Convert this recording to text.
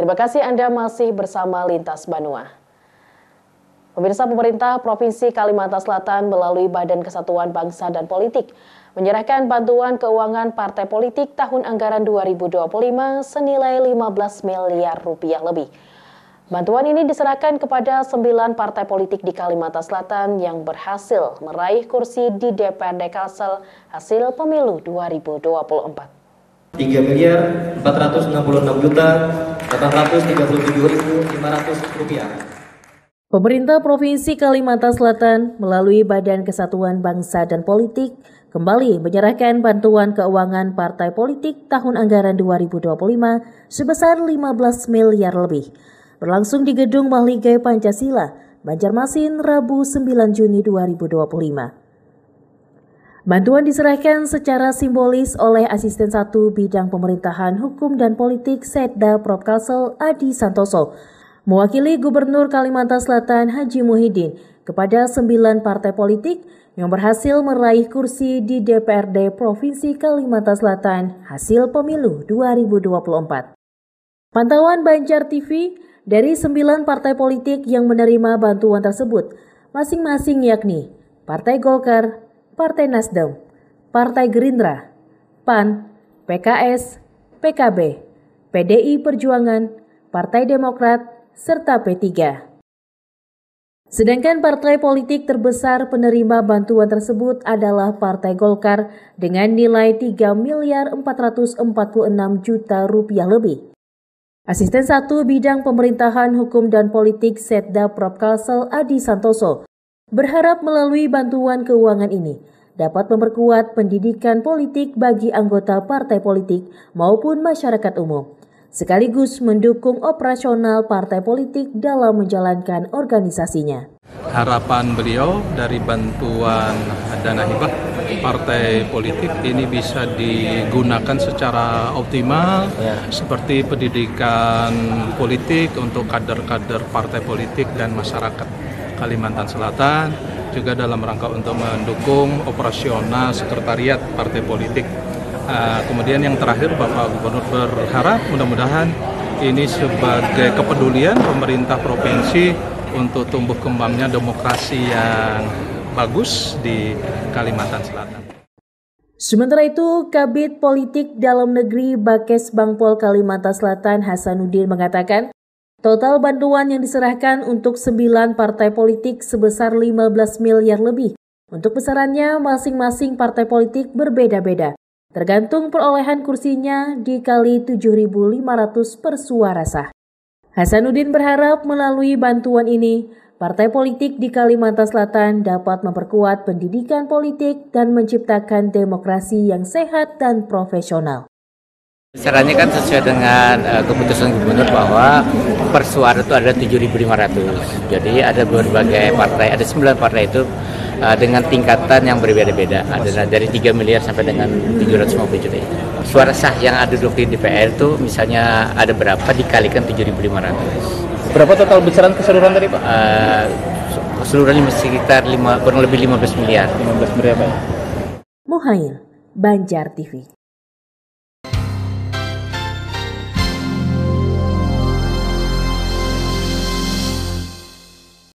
Terima kasih Anda masih bersama Lintas Banua. Pemirsa, pemerintah Provinsi Kalimantan Selatan melalui Badan Kesatuan Bangsa dan Politik menyerahkan bantuan keuangan partai politik tahun anggaran 2025 senilai 15 miliar rupiah lebih. Bantuan ini diserahkan kepada 9 partai politik di Kalimantan Selatan yang berhasil meraih kursi di DPRD Kalsel hasil pemilu 2024. 3.466.837.500 rupiah. Pemerintah Provinsi Kalimantan Selatan melalui Badan Kesatuan Bangsa dan Politik kembali menyerahkan bantuan keuangan partai politik tahun anggaran 2025 sebesar 15 miliar lebih. Berlangsung di Gedung Mahligai Pancasila, Banjarmasin, Rabu 9 Juni 2025. Bantuan diserahkan secara simbolis oleh Asisten 1 Bidang Pemerintahan Hukum dan Politik Setda Prop Kalsel Adi Santoso, mewakili Gubernur Kalimantan Selatan Haji Muhyiddin kepada 9 partai politik yang berhasil meraih kursi di DPRD Provinsi Kalimantan Selatan hasil pemilu 2024. Pantauan Banjar TV dari 9 partai politik yang menerima bantuan tersebut, masing-masing yakni Partai Golkar, Partai Nasdem, Partai Gerindra, PAN, PKS, PKB, PDI Perjuangan, Partai Demokrat, serta P3. Sedangkan partai politik terbesar penerima bantuan tersebut adalah Partai Golkar dengan nilai 3.446 juta rupiah lebih. Asisten 1 Bidang Pemerintahan Hukum dan Politik Setda Prop Kalsel Adi Santoso berharap melalui bantuan keuangan ini dapat memperkuat pendidikan politik bagi anggota partai politik maupun masyarakat umum, sekaligus mendukung operasional partai politik dalam menjalankan organisasinya. Harapan beliau dari bantuan dana hibah partai politik ini bisa digunakan secara optimal seperti pendidikan politik untuk kader-kader partai politik dan masyarakat Kalimantan Selatan, juga dalam rangka untuk mendukung operasional sekretariat partai politik. Kemudian yang terakhir, Bapak Gubernur berharap mudah-mudahan ini sebagai kepedulian pemerintah provinsi untuk tumbuh kembangnya demokrasi yang bagus di Kalimantan Selatan. Sementara itu, Kabid Politik Dalam Negeri Bakes Bangpol Kalimantan Selatan Hasanuddin mengatakan, total bantuan yang diserahkan untuk 9 partai politik sebesar 15 miliar lebih. Untuk besarannya, masing-masing partai politik berbeda-beda, tergantung perolehan kursinya dikali 7.500 per suara sah. Hasanuddin berharap melalui bantuan ini, partai politik di Kalimantan Selatan dapat memperkuat pendidikan politik dan menciptakan demokrasi yang sehat dan profesional. Caranya kan sesuai dengan keputusan gubernur bahwa per suara itu ada 7.500. Jadi ada berbagai partai, ada 9 partai itu dengan tingkatan yang berbeda-beda. Ada dari 3 miliar sampai dengan 750 juta. Suara sah yang ada di DPR itu misalnya ada berapa dikalikan 7.500. Berapa total besaran keseluruhan tadi, Pak? Keseluruhan sekitar kurang lebih 15 miliar. 15 miliar, Pak. Muhail, Banjar TV.